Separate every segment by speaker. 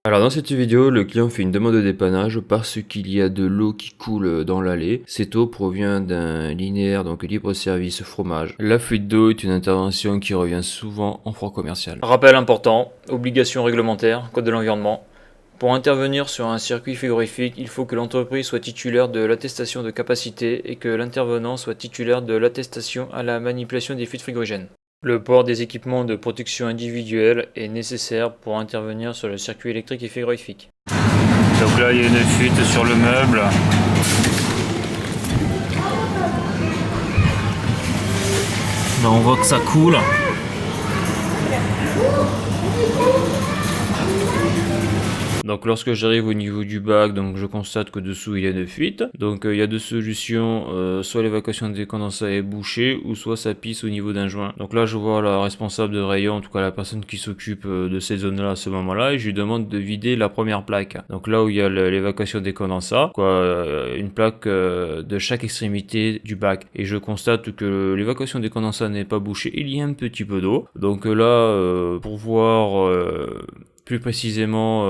Speaker 1: Alors dans cette vidéo, le client fait une demande de dépannage parce qu'il y a de l'eau qui coule dans l'allée. Cette eau provient d'un linéaire, donc libre-service fromage. La fuite d'eau est une intervention qui revient souvent en froid commercial.
Speaker 2: Rappel important, obligation réglementaire, code de l'environnement. Pour intervenir sur un circuit frigorifique, il faut que l'entreprise soit titulaire de l'attestation de capacité et que l'intervenant soit titulaire de l'attestation à la manipulation des fuites frigorigènes. Le port des équipements de protection individuelle est nécessaire pour intervenir sur le circuit électrique et frigorifique.
Speaker 3: Donc là il y a une fuite sur le meuble. Là on voit que ça coule.
Speaker 1: Donc lorsque j'arrive au niveau du bac, donc je constate que dessous il y a une fuite. Donc il y a deux solutions, soit l'évacuation des condensats est bouchée, ou soit ça pisse au niveau d'un joint. Donc là je vois la responsable de rayon, en tout cas la personne qui s'occupe de ces zones-là à ce moment-là, et je lui demande de vider la première plaque. Donc là où il y a l'évacuation des condensats, une plaque de chaque extrémité du bac. Et je constate que l'évacuation des condensats n'est pas bouchée, il y a un petit peu d'eau. Donc là, pour voir plus précisément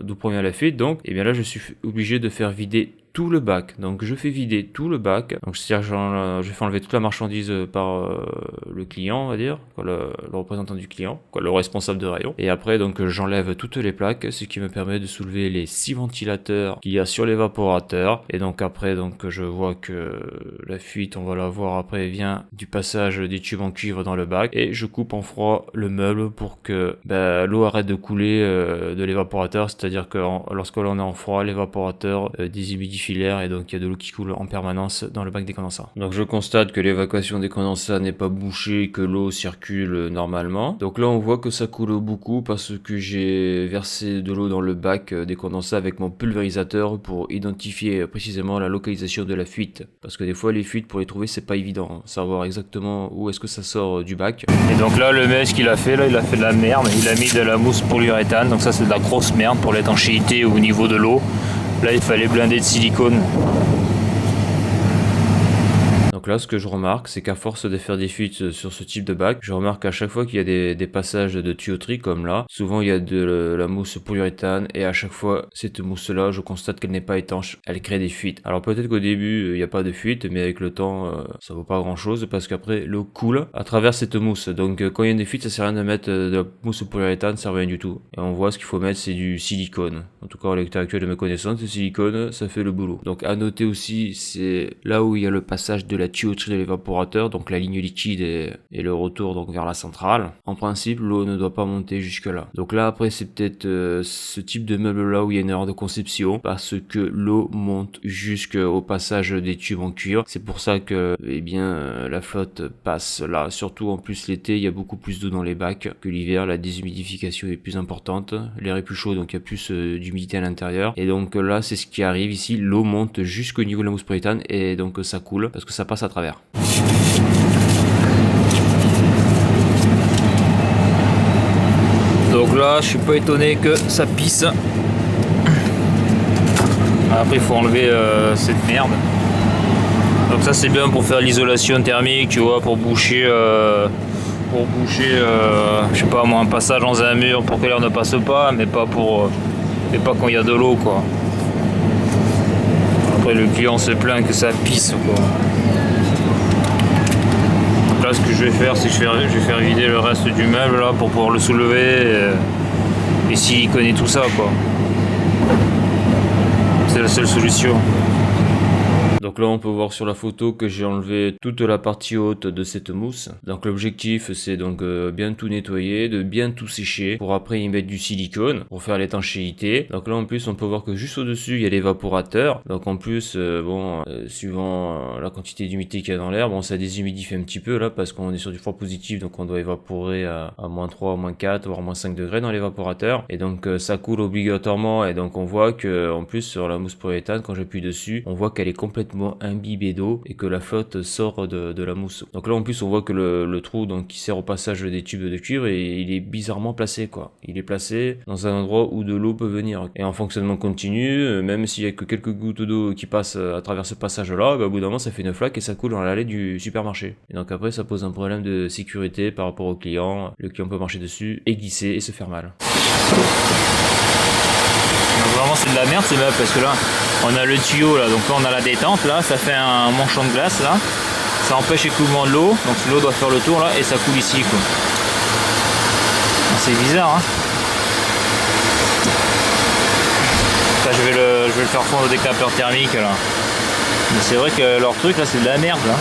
Speaker 1: d'où provient la fuite, donc et bien là je suis obligé de faire vider tout le bac. Donc je fais vider tout le bac, donc c'est-à-dire que je fais enlever toute la marchandise par le client, on va dire, le représentant du client, le responsable de rayon, et après donc j'enlève toutes les plaques, ce qui me permet de soulever les 6 ventilateurs qu'il y a sur l'évaporateur. Et donc après donc je vois que la fuite, on va la voir après, vient du passage des tubes en cuivre dans le bac, et je coupe en froid le meuble pour que l'eau arrête de couler de l'évaporateur, c'est-à-dire que lorsque l'on est en froid, l'évaporateur déshumidifie l'air, et donc il y a de l'eau qui coule en permanence dans le bac des condensats. Donc je constate que l'évacuation des condensats n'est pas bouchée, que l'eau circule normalement. Donc là on voit que ça coule beaucoup parce que j'ai versé de l'eau dans le bac des condensats avec mon pulvérisateur pour identifier précisément la localisation de la fuite. Parce que des fois les fuites, pour les trouver, c'est pas évident, savoir exactement où est-ce que ça sort du bac.
Speaker 3: Et donc là le mec qu'il a fait, il a fait de la merde, il a mis de la mousse polyuréthane, donc ça c'est de la grosse merde pour l'étanchéité au niveau de l'eau. Là il fallait blinder de silicone.
Speaker 1: Donc là, ce que je remarque, c'est qu'à force de faire des fuites sur ce type de bac, je remarque qu'à chaque fois qu'il y a des passages de tuyauterie comme là, souvent il y a de la mousse polyuréthane, et à chaque fois, cette mousse-là, je constate qu'elle n'est pas étanche, elle crée des fuites. Alors peut-être qu'au début, il n'y a pas de fuite, mais avec le temps, ça vaut pas grand-chose, parce qu'après, l'eau coule à travers cette mousse. Donc quand il y a des fuites, ça sert à rien de mettre de la mousse polyuréthane, ça sert à rien du tout. Et on voit ce qu'il faut mettre, c'est du silicone. En tout cas, à l'état actuel de mes connaissances, le silicone, ça fait le boulot. Donc à noter aussi, c'est là où il y a le passage de la tuyauterie de l'évaporateur, donc la ligne liquide et le retour donc vers la centrale. En principe, l'eau ne doit pas monter jusque là. Donc là après, c'est peut-être ce type de meuble là où il y a une erreur de conception, parce que l'eau monte jusqu'au passage des tubes en cuivre. C'est pour ça que la flotte passe là. Surtout en plus l'été, il y a beaucoup plus d'eau dans les bacs que l'hiver. La déshumidification est plus importante, l'air est plus chaud, donc il y a plus d'humidité à l'intérieur. Et donc là, c'est ce qui arrive ici, l'eau monte jusqu'au niveau de la mousse polyuréthane, et donc ça coule parce que ça passe à travers.
Speaker 3: Donc là je suis pas étonné que ça pisse. Après il faut enlever cette merde. Donc ça c'est bien pour faire l'isolation thermique, tu vois, pour boucher je sais pas moi, un passage dans un mur pour que l'air ne passe pas, mais pas quand il y a de l'eau quoi. Après le client se plaint que ça pisse quoi. Donc là ce que je vais faire, c'est que je vais faire vider le reste du meuble là pour pouvoir le soulever et siliconer tout ça quoi. C'est la seule solution.
Speaker 1: Donc là on peut voir sur la photo que j'ai enlevé toute la partie haute de cette mousse. Donc l'objectif c'est donc bien tout nettoyer, de bien tout sécher pour après y mettre du silicone pour faire l'étanchéité. Donc là en plus on peut voir que juste au dessus il y a l'évaporateur. Donc en plus suivant la quantité d'humidité qu'il y a dans l'air, ça déshumidifie un petit peu là parce qu'on est sur du froid positif, donc on doit évaporer à -3, -4 voire -5 degrés dans l'évaporateur, et donc ça coule obligatoirement. Et donc on voit que en plus sur la mousse polyuréthane, quand j'appuie dessus, on voit qu'elle est complètement imbibé d'eau et que la flotte sort de la mousse. Donc là en plus on voit que le trou donc qui sert au passage des tubes de cuivre, et il est bizarrement placé quoi. Il est placé dans un endroit où de l'eau peut venir. Et en fonctionnement continu, même s'il y a que quelques gouttes d'eau qui passent à travers ce passage là, au bout d'un moment ça fait une flaque et ça coule dans l'allée du supermarché. Et donc après ça pose un problème de sécurité par rapport au client. Le client peut marcher dessus et glisser et se faire mal.
Speaker 3: Donc vraiment c'est de la merde ces meubles parce que là on a le tuyau là, donc là on a la détente là, ça fait un manchon de glace là, ça empêche l'écoulement de l'eau, donc l'eau doit faire le tour là et ça coule ici quoi. C'est bizarre hein. Ça, je vais le faire fondre au décapeur thermique là. Mais c'est vrai que leur truc là c'est de la merde là.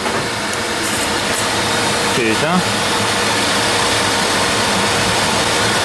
Speaker 3: Putain.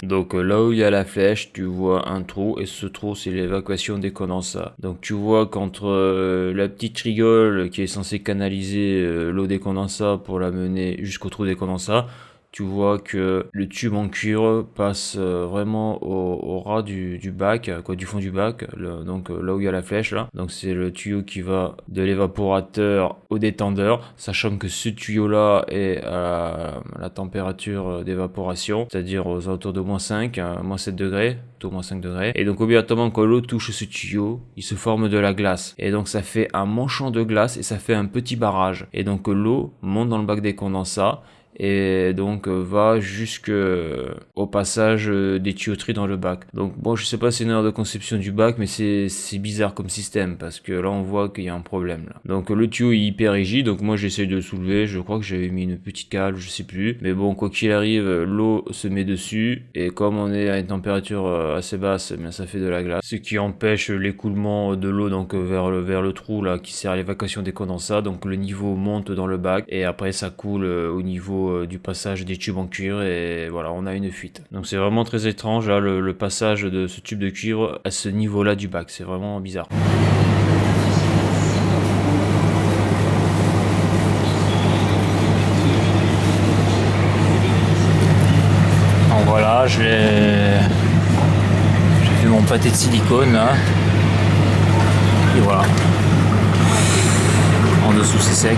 Speaker 1: Donc là où il y a la flèche, tu vois un trou et ce trou c'est l'évacuation des condensats. Donc tu vois qu'entre la petite rigole qui est censée canaliser l'eau des condensats pour la mener jusqu'au trou des condensats, tu vois que le tube en cuir passe vraiment au ras du bac, quoi, du fond du bac, donc là où il y a la flèche là. Donc c'est le tuyau qui va de l'évaporateur au détendeur, sachant que ce tuyau là est à la température d'évaporation, c'est-à-dire aux alentours de -5, -7 degrés, plutôt -5 degrés. Et donc obligatoirement quand l'eau touche ce tuyau, il se forme de la glace. Et donc ça fait un manchon de glace et ça fait un petit barrage. Et donc l'eau monte dans le bac des condensats et donc va jusqu'au passage des tuyauteries dans le bac. Donc bon, je sais pas si c'est une erreur de conception du bac, mais c'est bizarre comme système parce que là on voit qu'il y a un problème là. Donc le tuyau est hyper rigide, donc moi j'essaye de le soulever, je crois que j'avais mis une petite cale, je sais plus, mais bon quoi qu'il arrive, l'eau se met dessus et comme on est à une température assez basse, eh bien ça fait de la glace, ce qui empêche l'écoulement de l'eau donc vers le trou là qui sert à l'évacuation des condensats. Donc le niveau monte dans le bac et après ça coule au niveau du passage des tubes en cuivre et voilà, on a une fuite. Donc c'est vraiment très étrange là, le passage de ce tube de cuivre à ce niveau là du bac, c'est vraiment bizarre.
Speaker 3: Donc voilà, j'ai fait mon pâté de silicone là. Et voilà. En dessous c'est sec.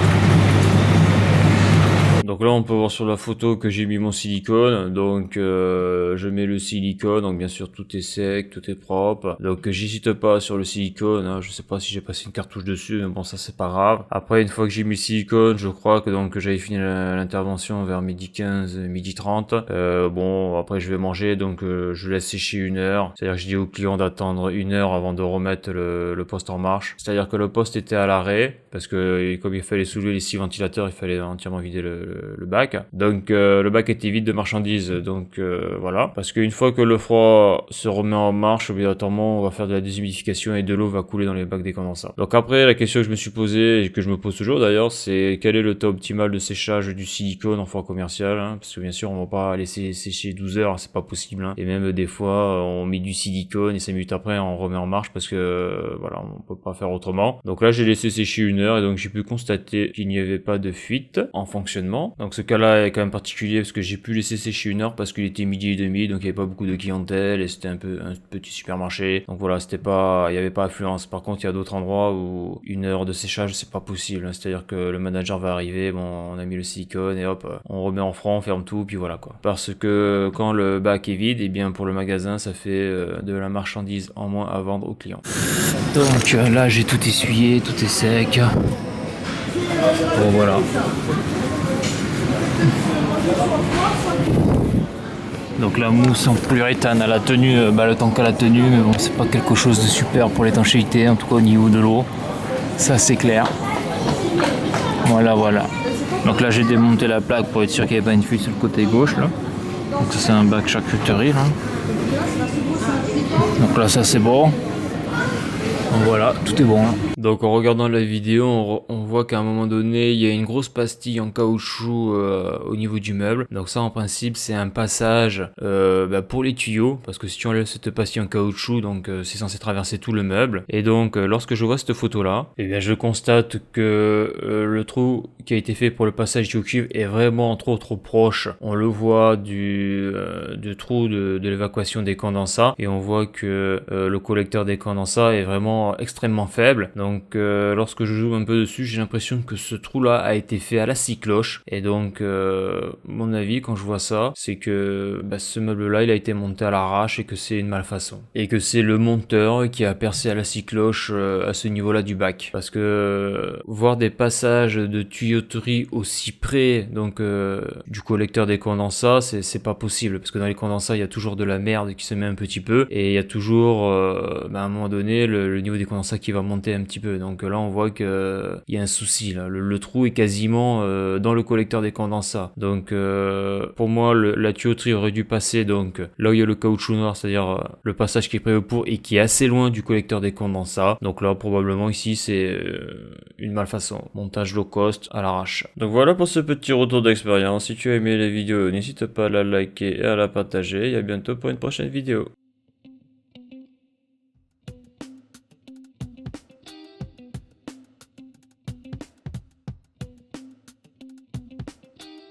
Speaker 1: Donc là on peut voir sur la photo que j'ai mis mon silicone, donc je mets le silicone, donc bien sûr tout est sec, tout est propre, donc j'hésite pas sur le silicone, hein. Je sais pas si j'ai passé une cartouche dessus, mais bon ça c'est pas grave. Après une fois que j'ai mis le silicone, je crois que donc j'avais fini l'intervention vers 12h15, 12h30, bon après je vais manger, donc je laisse sécher 1 heure, c'est à dire que je dis au client d'attendre 1 heure avant de remettre le poste en marche, c'est à dire que le poste était à l'arrêt, parce que comme il fallait soulever les 6 ventilateurs, il fallait entièrement vider le bac. Donc le bac était vide de marchandises, donc voilà. Parce qu'une fois que le froid se remet en marche, obligatoirement on va faire de la déshumidification et de l'eau va couler dans les bacs des condensats. Donc après la question que je me suis posée et que je me pose toujours d'ailleurs, c'est quel est le temps optimal de séchage du silicone en froid commercial, hein, parce que bien sûr on va pas laisser sécher 12 heures, c'est pas possible, hein. Et même des fois on met du silicone et 5 minutes après on remet en marche parce que voilà, on peut pas faire autrement. Donc là j'ai laissé sécher 1 heure et donc j'ai pu constater qu'il n'y avait pas de fuite en fonctionnement. Donc ce cas-là est quand même particulier parce que j'ai pu laisser sécher 1 heure parce qu'il était 12h30, donc il n'y avait pas beaucoup de clientèle et c'était un petit supermarché. Donc voilà, il y avait pas affluence. Par contre, il y a d'autres endroits où 1 heure de séchage c'est pas possible, hein. C'est-à-dire que le manager va arriver, bon, on a mis le silicone et hop, on remet en franc, on ferme tout, puis voilà quoi. Parce que quand le bac est vide, et bien pour le magasin, ça fait de la marchandise en moins à vendre aux clients.
Speaker 3: Donc là j'ai tout essuyé, tout est sec. Bon voilà. Donc la mousse en polyuréthane à la tenue, le temps qu'elle a tenu, mais bon c'est pas quelque chose de super pour l'étanchéité, en tout cas au niveau de l'eau, ça c'est clair. Voilà. Donc là j'ai démonté la plaque pour être sûr qu'il n'y avait pas une fuite sur le côté gauche là. Donc ça c'est un bac charcuterie là. Donc là ça c'est bon. Donc voilà, tout est bon là.
Speaker 1: Donc en regardant la vidéo, on voit qu'à un moment donné, il y a une grosse pastille en caoutchouc au niveau du meuble. Donc ça en principe c'est un passage pour les tuyaux, parce que si tu enlèves cette pastille en caoutchouc, donc c'est censé traverser tout le meuble. Et donc lorsque je vois cette photo là, eh bien je constate que le trou qui a été fait pour le passage du cuivre est vraiment trop proche. On le voit du trou de l'évacuation des condensats, et on voit que le collecteur des condensats est vraiment extrêmement faible. Donc Donc lorsque je joue un peu dessus, j'ai l'impression que ce trou là a été fait à la scie cloche. Et donc mon avis quand je vois ça, c'est que ce meuble là il a été monté à l'arrache et que c'est une malfaçon. Et que c'est le monteur qui a percé à la scie cloche à ce niveau là du bac. Parce que voir des passages de tuyauterie aussi près donc du collecteur des condensats, c'est pas possible. Parce que dans les condensats il y a toujours de la merde qui se met un petit peu. Et il y a toujours à un moment donné le niveau des condensats qui va monter un petit peu. Donc là on voit que il y a un souci là. Le trou est quasiment dans le collecteur des condensats. Donc pour moi la tuyauterie aurait dû passer donc là où il y a le caoutchouc noir, c'est-à-dire le passage qui est prévu pour et qui est assez loin du collecteur des condensats. Donc là probablement ici c'est une malfaçon. Montage low cost à l'arrache. Donc voilà pour ce petit retour d'expérience. Si tu as aimé la vidéo, n'hésite pas à la liker et à la partager. Et à bientôt pour une prochaine vidéo.